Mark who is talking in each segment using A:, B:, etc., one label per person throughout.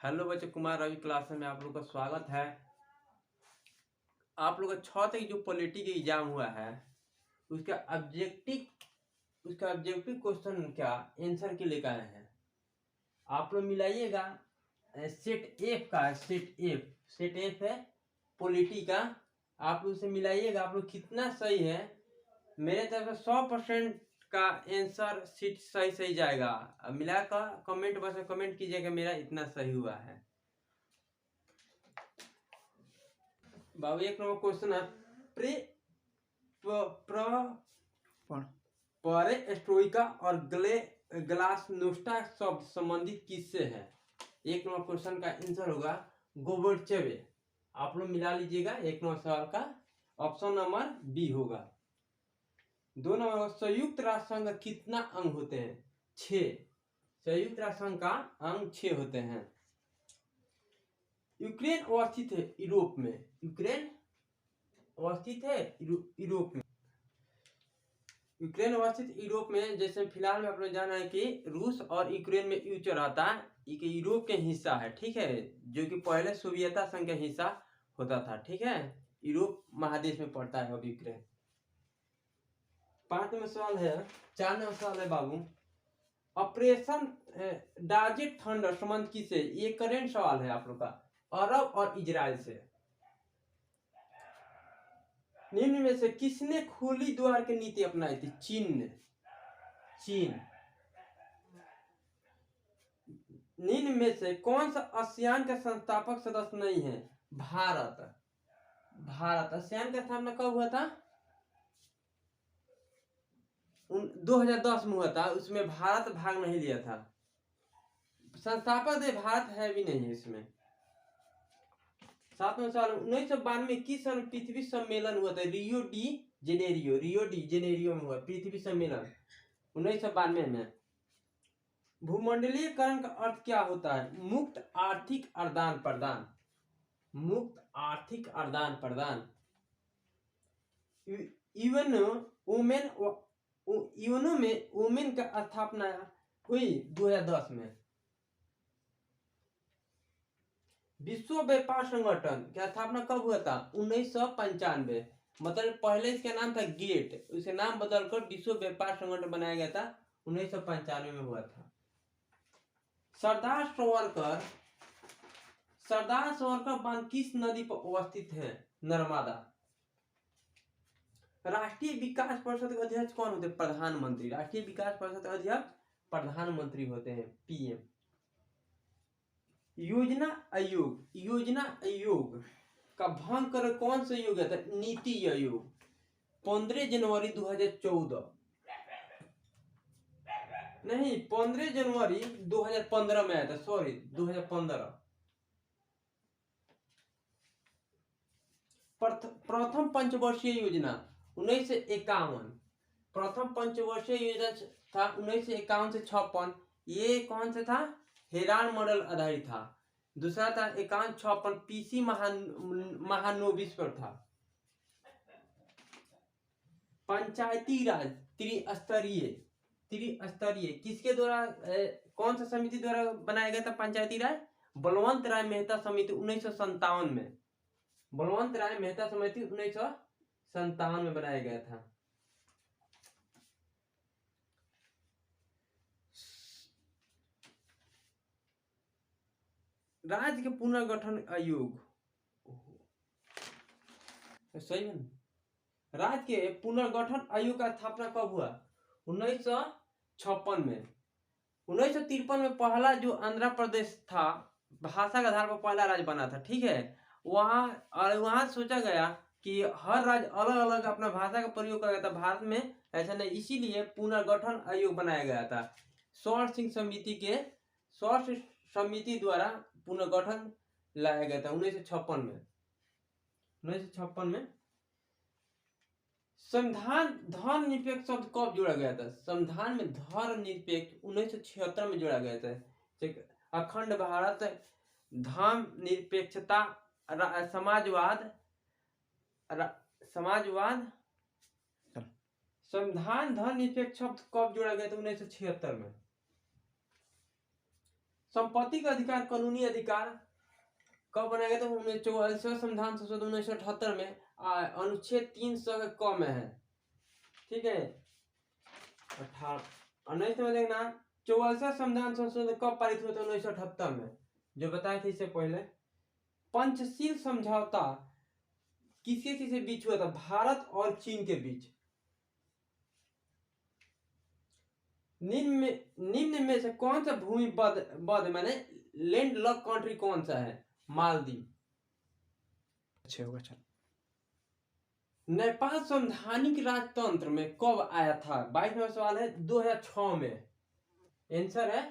A: Hello बच्चों, Kumar Ravi class में आप लोग का स्वागत है। आप लोग का 6 तक जो पॉलिटी के एग्जाम हुआ है उसका ऑब्जेक्टिव क्वेश्चन क्या आंसर के लेकर आए हैं। आप लोग मिलाइएगा। सेट एफ है पॉलिटी का। आप लोग से मिलाइएगा, आप लोग कितना सही है। मेरे तरफ से 100% का आंसर सीट सही जाएगा। अब मिलाकर कमेंट बॉक्स में कमेंट कीजिएगा मेरा इतना सही हुआ है। बाबू एक नंबर क्वेश्चन है। प्रे पेरेस्ट्रोइका और ग्लासनोस्टा शब्द संबंधित किससे है। एक नंबर क्वेश्चन का आंसर होगा गोर्बाचेव। आप लोग मिला लीजिएगा। एक नंबर सवाल का ऑप्शन नंबर बी होगा। 2 नंबर संयुक्त राष्ट्र संघ का कितना अंग होते हैं? 6। संयुक्त राष्ट्र संघ का अंग 6 होते हैं। यूक्रेन अवस्थित है यूरोप में। यूक्रेन अवस्थित है यूरोप में। यूक्रेन अवस्थित यूरोप में। जैसे फिलहाल में आप लोग जाना है कि रूस और यूक्रेन में युद्ध चल रहा था। ये यूरोप के हिस्सा है, ठीक है, जो कि पहले सोवियत संघ का हिस्सा होता था, ठीक है। यूरोप महादेश में पड़ता है अब यूक्रेन। 5 नंबर सवाल है। 4 नंबर सवाल है बाबू, ऑपरेशन डाजेट थंडर संबंध किससे? ये करेंट सवाल है आप लोग का। अरब और इजराइल से। निम्न में से किसने खुली द्वार की नीति अपनाई थी? चीन ने। चीन। निम्न में से कौन सा आसियान का संस्थापक सदस्य नहीं है? भारत। भारत आसियान का स्थापना कब हुआ था? 2010 में हुआ था। उसमें भारत भाग नहीं लिया था। संस्थापक दे भारत है भी नहीं इसमें। 7वां सवाल, 1992 किस सन पृथ्वी सम्मेलन हुआ था? रियो डी जेनेरियो में हुआ पृथ्वी सम्मेलन 1992 में। भूमंडलीयकरण का अर्थ क्या होता है? मुक्त आर्थिक आदान प्रदान। मुक्त आर्थिक आदान प्रदान। यूएनओ में वुमेन का स्थापना हुई 2010 में। विश्व व्यापार संगठन की स्थापना कब हुआ था? 1995। मतलब पहले इसका नाम था गेट, उसे नाम बदलकर विश्व व्यापार संगठन बनाया गया था। 1995 में हुआ था। सरदार सरोवर बांध किस नदी पर अवस्थित है? नर्मदा। राष्ट्रीय विकास परिषद के अध्यक्ष कौन होते हैं? प्रधानमंत्री। राष्ट्रीय विकास परिषद के अध्यक्ष प्रधानमंत्री होते हैं, पीएम। योजना आयोग का भंग कर कौन सा योग था? नीति आयोग। 15 जनवरी 2014 नहीं, 15 जनवरी 2015 में आया था। सॉरी, 2015। प्रथम पंचवर्षीय योजना 1951। प्रथम पंचवर्षीय योजना था 1951 से 56। ये कौन सा था? हेरान मॉडल आधारित था। दूसरा था 51-56 पीसी महानोबिस पर था। पंचायती राज त्रिस्तरीय किसके द्वारा कौन सा समिति द्वारा बनाया गया था? पंचायती राज बलवंत राय मेहता समिति 1957 में। बलवंत राय मेहता समिति 1957 में बनाया गया था। राज्य के पुनर्गठन आयोग सही है। राज्य के पुनर्गठन आयोग का स्थापना कब हुआ? 1956 में। 1953 में पहला जो आंध्र प्रदेश था भाषा के आधार पर पहला राज्य बना था, ठीक है। वहां सोचा गया कि हर राज्य अलग अलग अपना भाषा का प्रयोग कर रहा था। भारत में ऐसा नहीं, इसीलिए पुनर्गठन आयोग बनाया गया था। सौर सिंह समिति द्वारा पुनर्गठन लाया गया था 1956 में। संविधान धर्मनिरपेक्ष शब्द कब जोड़ा गया था? संविधान में धर्मनिरपेक्ष 1976 में जोड़ा गया था। अखंड भारत, धर्मनिरपेक्षता, समाजवाद। संविधान धर्मनिरपेक्ष शब्द कब जोड़ा गया था? 1976 में। संपत्ति का अधिकार कानूनी अधिकार कब बनाया गया? तो 44वां संविधान संशोधन 1978 में अनुच्छेद 300 के क में है। ठीक है, 19 में देखना 44वां संविधान संशोधन कब पारित हुआ था? 1978 में, जो बताए थे इससे पहले। पंचशील समझौता किसके किसके बीच हुआ था? भारत और चीन के बीच। निम्न में से कौन सा भूमि बद माने लैंड लॉक कंट्री कौन सा है? मालदीव। अच्छा होगा। चल, नेपाल संवैधानिक राजतंत्र में कब आया था? 22 नंबर सवाल है, 2006 में। आंसर है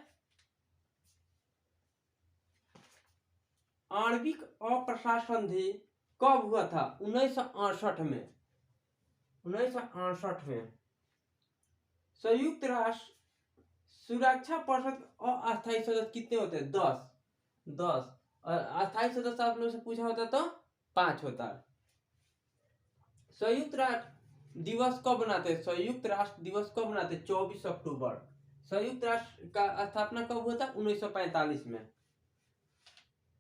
A: आणविक अप्रसार संधि कब हुआ था? 1968 में। 1968 में। संयुक्त राष्ट्र सुरक्षा परिषद अस्थायी सदस्य कितने होते हैं? 10। और अस्थायी सदस्य आप लोगों से पूछा होता तो 5 होता। संयुक्त राष्ट्र दिवस कब मनाते हैं? संयुक्त राष्ट्र दिवस कब मनाते हैं? 24 अक्टूबर। संयुक्त राष्ट्र का स्थापना कब हुआ था? 1945 में।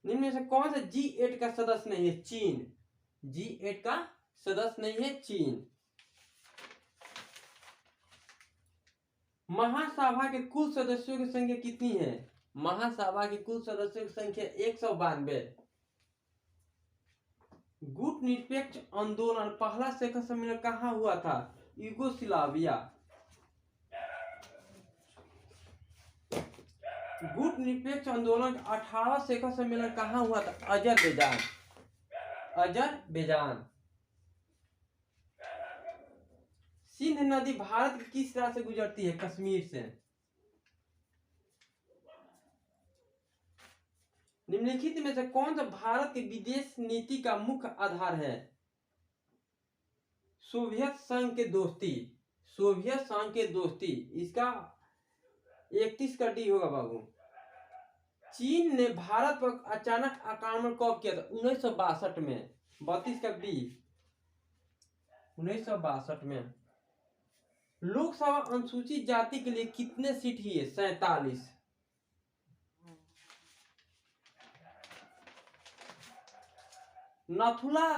A: निम्न में से कौन सा G8 का सदस्य नहीं है? चीन। G8 का सदस्य नहीं है चीन। महासभा के कुल सदस्यों की संख्या कितनी है? महासभा की कुल सदस्यों की संख्या 192। गुट निरपेक्ष आंदोलन पहला शिखर सम्मेलन कहाँ हुआ था? यूगोस्लाविया। गुट निरपेक्ष आंदोलन का 18वां शिखर सम्मेलन कहाँ हुआ था? अजरबैजान। अजरबैजान। सिंध नदी भारत के किस राज्य से गुजरती है? कश्मीर से। निम्नलिखित में से कौन सा भारत के विदेश नीति का मुख्य आधार है? सोवियत संघ के दोस्ती। सोवियत संघ के दोस्ती, इसका 31 का डी होगा बाबू। चीन ने भारत पर अचानक आक्रमण कब किया था? 1962 में। 32 का बी, 1962 में। लोकसभा अनुसूचित जाति के लिए कितने सीट ही है? 47। नथुला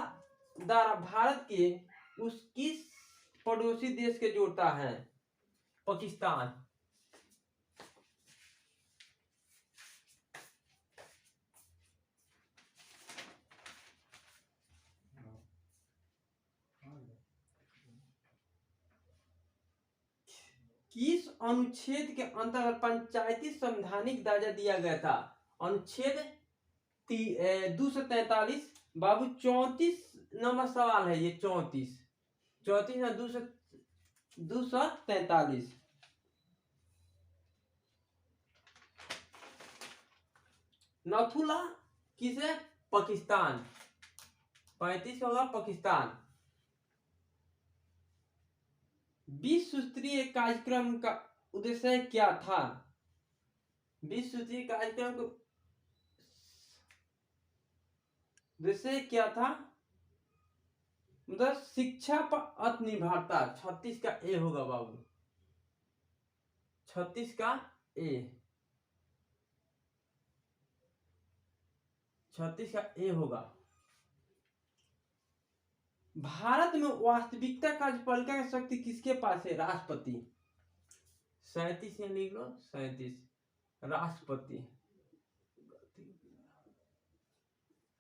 A: द्वारा भारत के उस किस पड़ोसी देश के जोड़ता है? पाकिस्तान। किस अनुच्छेद के अंतर्गत पंचायती संवैधानिक दर्जा दिया गया था? अनुच्छेद 243। बाबू 34 नंबर सवाल है ये। 34 है 243। नथुला किसे? पाकिस्तान। 35 होगा पाकिस्तान। विश्व स्तरीय कार्यक्रम का उद्देश्य क्या था? विश्व स्तरीय कार्यक्रम का उद्देश्य क्या था? मतलब शिक्षा पर आत्मनिर्भरता। 36 का ए होगा बाबू। 36 का ए। 36 का ए होगा। भारत में वास्तविकता कार्यपालिका की शक्ति किसके पास है? राष्ट्रपति। 37 में लिख लो। 37 राष्ट्रपति।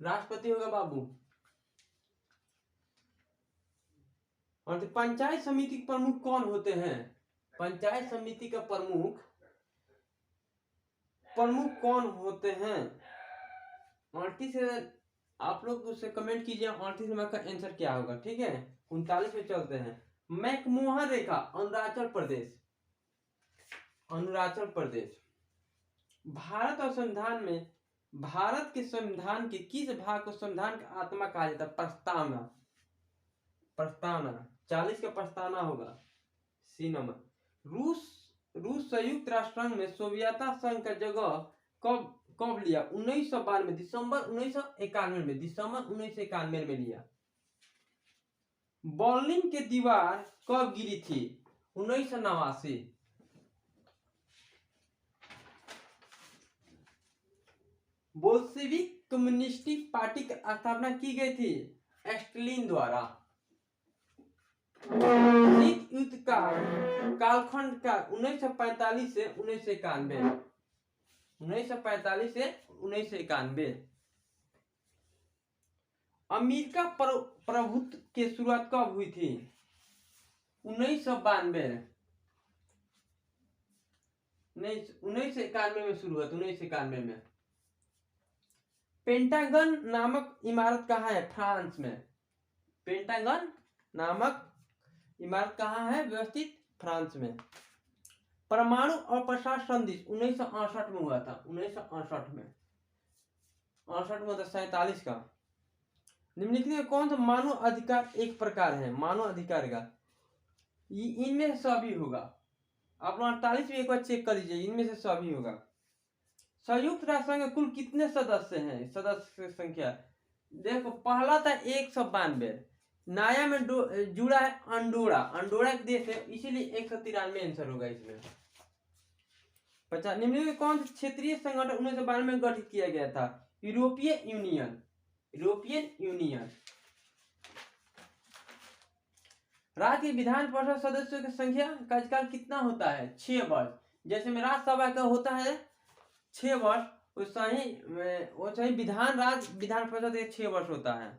A: राष्ट्रपति होगा बाबू। और पंचायत समिति के प्रमुख कौन होते हैं? पंचायत समिति का प्रमुख कौन होते हैं? 38 आप लोग उससे कमेंट कीजिए 38 नंबर का आंसर क्या होगा। ठीक है, 39 में चलते हैं। मैकमोहन रेखा अरुणाचल प्रदेश। अरुणाचल प्रदेश। भारत और संविधान में भारत के संविधान के किस भाग को संविधान का आत्मा कहा जाता है? प्रस्तावना। प्रस्तावना 40 का प्रस्तावना होगा। C number. रूस संयुक्त राष्ट्र संघ में सोवियत संघ का जगह कब लिया? 1992 दिसंबर 1991 में। दिसंबर 1991 में लिया। बर्लिन की दीवार कब गिरी थी? 1989। बोल्शेविक कम्युनिस्टिक पार्टी की स्थापना की गई थी स्टालिन द्वारा। शीत युद्ध का कालखंड का 1945 से 1991, 1945 से 1991। अमेरिका प्रभुत्व की शुरुआत कब हुई थी? 1992, 1991 में शुरू हुआ, 1991 में। पेंटागन नामक इमारत कहाँ है? फ्रांस में। पेंटागन नामक इमारत कहाँ है व्यवस्थित? फ्रांस में। परमाणु और प्रसार संधि 1968 में हुआ था, 1968 में, 68 में था 47 का। निम्नलिखित में कौन सा मानव अधिकार एक प्रकार है? मानव अधिकार का इनमें से सभी होगा। आप 48 में एक बार चेक कर लीजिए, इनमें से सभी होगा। संयुक्त राष्ट्र संघ कुल कितने सदस्य हैं? सदस्य संख्या देखो, पहला था 192, नया में जुड़ा है अंडोरा, अंडोरा एक देश है, इसीलिए 193 आंसर होगा इसमें। 50 निम्नलिखित में कौन सा क्षेत्रीय संगठन 1992 में गठित किया गया था? European union, European union. राज्य के विधान परिषद सदस्यों की संख्या का कार्यकाल कितना होता है? 6 वर्ष। जैसे में राज्यसभा का होता है 6 वर्ष, वैसा ही विधान परिषद 6 वर्ष होता है।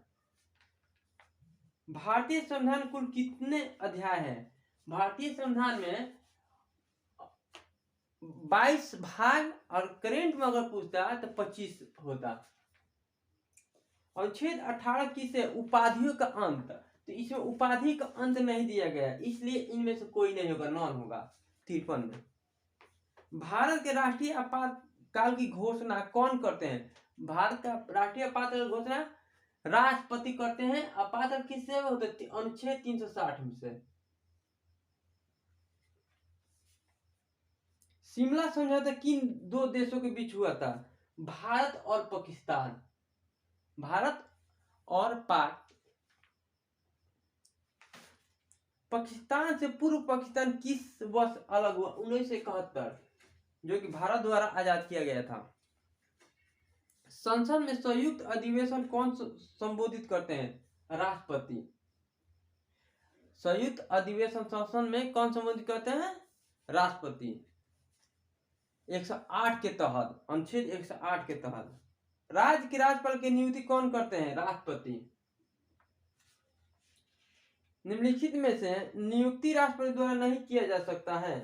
A: भारतीय संविधान कुल कितने अध्याय हैं? भारतीय संविधान में 22 भाग, और करेंट में अगर पूछता है तो 25 होता। अनुच्छेद 18 किसे? उपाधियों का अंत। तो इसमें उपाधि का अंत नहीं दिया गया, इसलिए इनमें से कोई नहीं होगा, नॉन होगा 53 में। भारत के राष्ट्रीय आपातकाल की घोषणा कौन करते हैं? भारत का राष्ट्रीय आपातकाल घोषणा राष्ट्रपति करते हैं। आपातकाल किससे होता है? अनुच्छेद 360 से। शिमला समझौता किन दो देशों के बीच हुआ था? भारत और पाकिस्तान, भारत और पाक। पाकिस्तान से पूर्व पाकिस्तान किस वर्ष अलग हुआ? 1971, जो कि भारत द्वारा आजाद किया गया था। संसद में संयुक्त अधिवेशन कौन संबोधित करते हैं? राष्ट्रपति। संयुक्त अधिवेशन संसद में कौन संबोधित करते हैं? राष्ट्रपति। 108 के तहत, अनुच्छेद 108 के तहत। राज्य के राज्यपाल की नियुक्ति कौन करते हैं? राष्ट्रपति। निम्नलिखित में से नियुक्ति राष्ट्रपति द्वारा नहीं किया जा सकता है?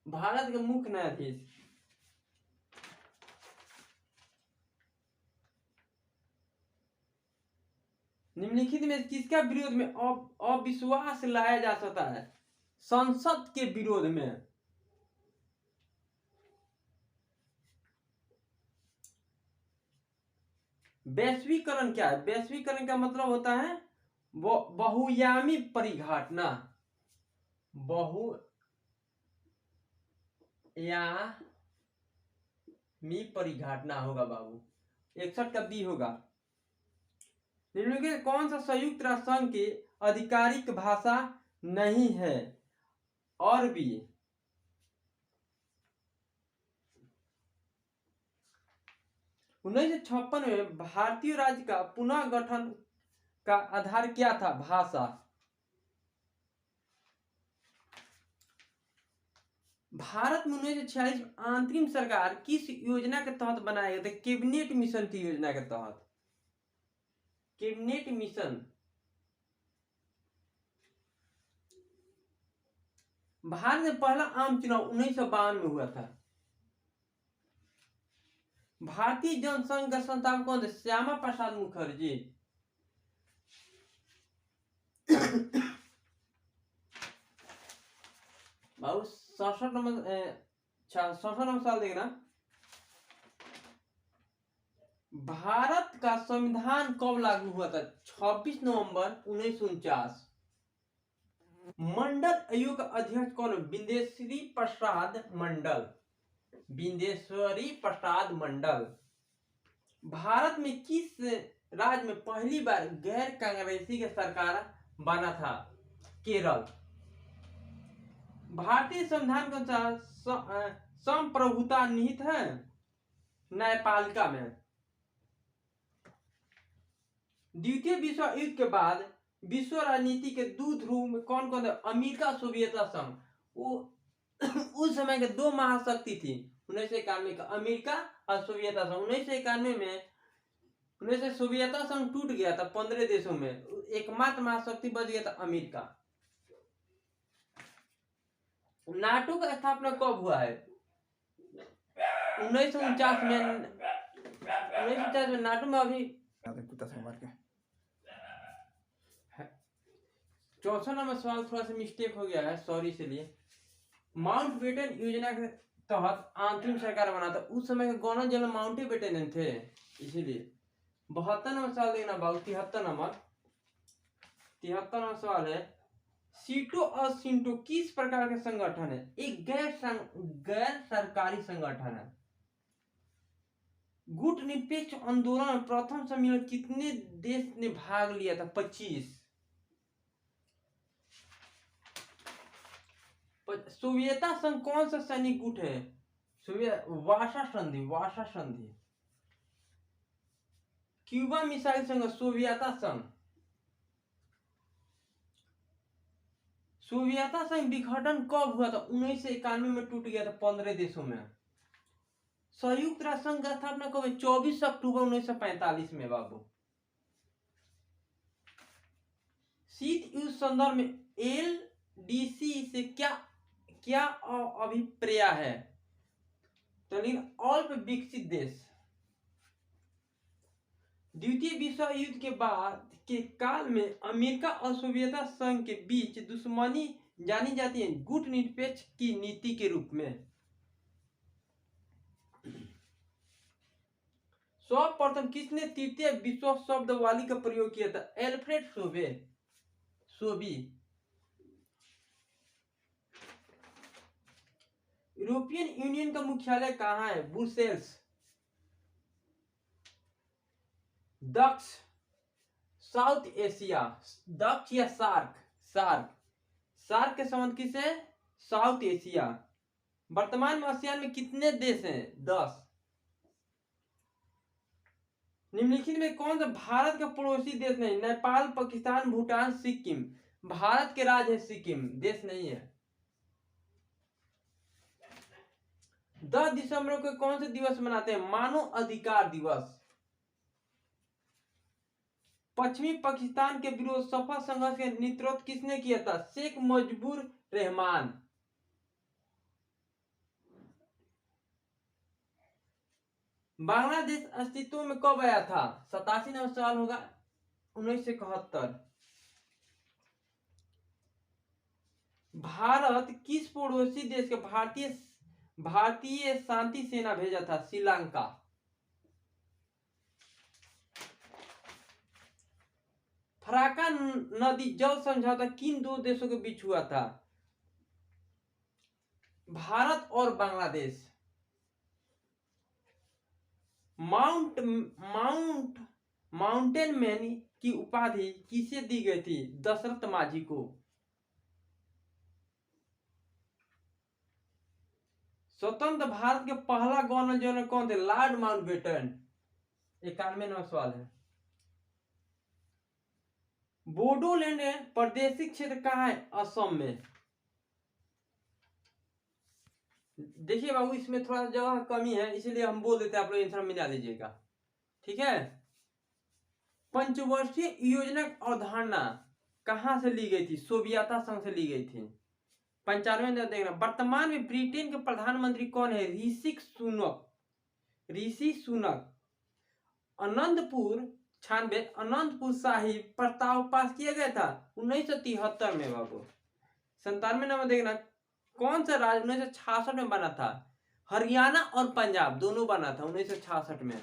A: भारत के मुख्य न्यायाधीश। निम्नलिखित में किसका विरोध में अविश्वास लाया जा सकता है? संसद के विरोध में। वैश्वीकरण क्या है? वैश्वीकरण का मतलब होता है बहुआयामी परिघटना, बहुआयामी परिघटना होगा बाबू। 61 का बी होगा। निम्नलिखित कौन सा संयुक्त राष्ट्र संघ की आधिकारिक भाषा नहीं है? और भी 1956 में भारतीय राज्य का पुनः गठन का आधार क्या था? भाषा। भारत में 1946 अंतरिम सरकार किस योजना के तहत बनाया गया था? कैबिनेट मिशन की योजना के तहत। Cabinet mission. भारत में पहला आम चुनाव 1952 में हुआ था। भारतीय जनसंघ का संस्थापक कौन थे? श्यामा प्रसाद मुखर्जी। बाबू 67 नंबर साल देखना। भारत का संविधान कब लागू हुआ था? 26 नवंबर 1949। मंडल आयोग का अध्यक्ष कौन है? बिंदेश्वरी प्रसाद मंडल, बिंदेश्वरी प्रसाद मंडल। भारत में किस राज्य में पहली बार गैर कांग्रेसी की सरकार बना था? केरल। भारतीय संविधान के अनुसार संप्रभुता निहित है। न्यायपालिका में। द्वितीय विश्व युद्ध के बाद विश्व राजनीति के दो ध्रुव में कौन कौन थे? अमेरिका, सोवियत संघ। वो उस समय के दो महाशक्ति थी 1991 का, अमेरिका और सोवियत संघ। 1991 में 1900 सोवियत संघ टूट गया था 15 देशों में, एकमात्र महाशक्ति बच गया था अमेरिका। नाटो का स्थापना कब हुआ है? 1949 में। 1949 में नाटो में अभी 64 नंबर सवाल थोड़ा सा मिस्टेक हो गया है, सॉरी। इसलिए माउंटबेटन योजना के तहत अंतरिम सरकार बना था। उस समय के गवर्नर जनरल माउंटबेटन थे, इसीलिए 72 नंबर सवाल देखना बाबू। 73 नंबर सवाल है, सीटो और सिंटो किस प्रकार के संगठन है? एक गैर सरकारी संगठन है। गुट निरपेक्ष आंदोलन में प्रथम सम्मेलन कितने देश ने भाग लिया था? 25। सोवियत संघ कौन सा सैनिक गुट है? वार्सा संधि। क्यूबा मिसाइल संघ सोवियत संघ। सोवियत संघ विघटन कब हुआ था? 1991 में टूट गया था 15 देशों में। संयुक्त राष्ट्र संघ का स्थापना कब? 24 अक्टूबर 1945 में बाबू। शीत युद्ध संदर्भ में एलडीसी से क्या अभिप्राय है? तो अल्प विकसित देश। द्वितीय विश्व युद्ध के बाद के काल में अमेरिका और सोवियत संघ के बीच दुश्मनी जानी जाती है गुट निरपेक्ष की नीति के रूप में। सर्वप्रथम किसने तृतीय विश्व शब्दावली का प्रयोग किया था? एल्फ्रेड सोबी। यूरोपियन यूनियन का मुख्यालय कहाँ है? ब्रुसेल्स। दक्ष साउथ एशिया, दक्ष या सार्क के संबंध किसे? South Asia. वर्तमान में आसियान में कितने देश हैं? 10। निम्नलिखित में कौन सा भारत का पड़ोसी देश नहीं? नेपाल, पाकिस्तान, भूटान, सिक्किम। भारत के राज्य है सिक्किम, देश नहीं है। 10 दिसंबर को कौन सा दिवस मनाते हैं? मानव अधिकार दिवस। पश्चिमी पाकिस्तान के विरुद्ध सफल संघर्ष का नेतृत्व किसने किया था? शेख मुजीबुर रहमान। बांग्लादेश अस्तित्व में कब आया था? 87 नंबर सवाल होगा। 1971। भारत किस पड़ोसी देश के भारतीय शांति सेना भेजा था? श्रीलंका। फराक्का नदी जल समझौता किन दो देशों के बीच हुआ था? भारत और बांग्लादेश। माउंटेन मैन की उपाधि किसे दी गई थी? दशरथ माझी को। स्वतंत्र भारत के पहला गवर्नर जनरल कौन थे? Lord Mountbatten. 91 नंबर सवाल है। बोडोलैंड प्रादेशिक क्षेत्र कहाँ है? असम में। देखिए बाबू, इसमें थोड़ा जगह कमी है, इसीलिए हम बोल देते हैं, आप लोग आंसर मिला लीजिएगा, ठीक है। पंचवर्षीय योजना की अवधारणा कहां से ली गई थी? सोवियत संघ से ली गई थी। 95 में देखना। वर्तमान में ब्रिटेन के प्रधानमंत्री कौन है? ऋषि सुनक। अनंतपुर साहिब प्रस्ताव पास किया गया था 1973 में बाबू। 97 नंबर देखना। कौन सा राज्य 1966 में बना था? हरियाणा और पंजाब दोनों बना था 1966 में।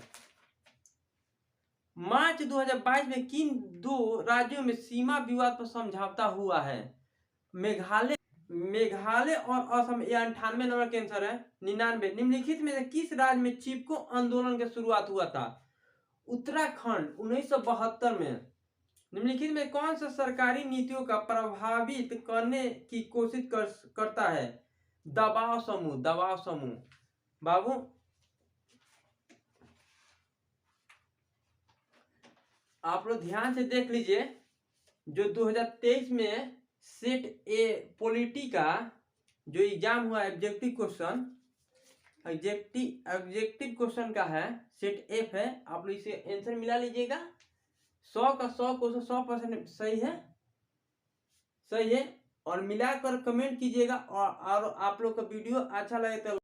A: मार्च 2022 में किन दो राज्यों में सीमा विवाद पर समझौता हुआ है? मेघालय और असम। यह 98 नंबर के आंसर है। 99। निम्नलिखित में से किस राज्य में चिपको आंदोलन की शुरुआत हुआ था? उत्तराखंड 1972 में। निम्नलिखित में कौन सा सरकारी नीतियों का प्रभावित करने की कोशिश करता है? दबाव समूह बाबू। आप लोग ध्यान से देख लीजिए, जो 2023 में सेट ए पॉलिटी का जो एग्जाम हुआ ऑब्जेक्टिव क्वेश्चन का है, सेट एफ है, आप लोग इसे आंसर मिला लीजिएगा। 100 का 100 क्वेश्चन 100% सही है। और मिलाकर कमेंट कीजिएगा, और आप लोग का वीडियो अच्छा लगे तो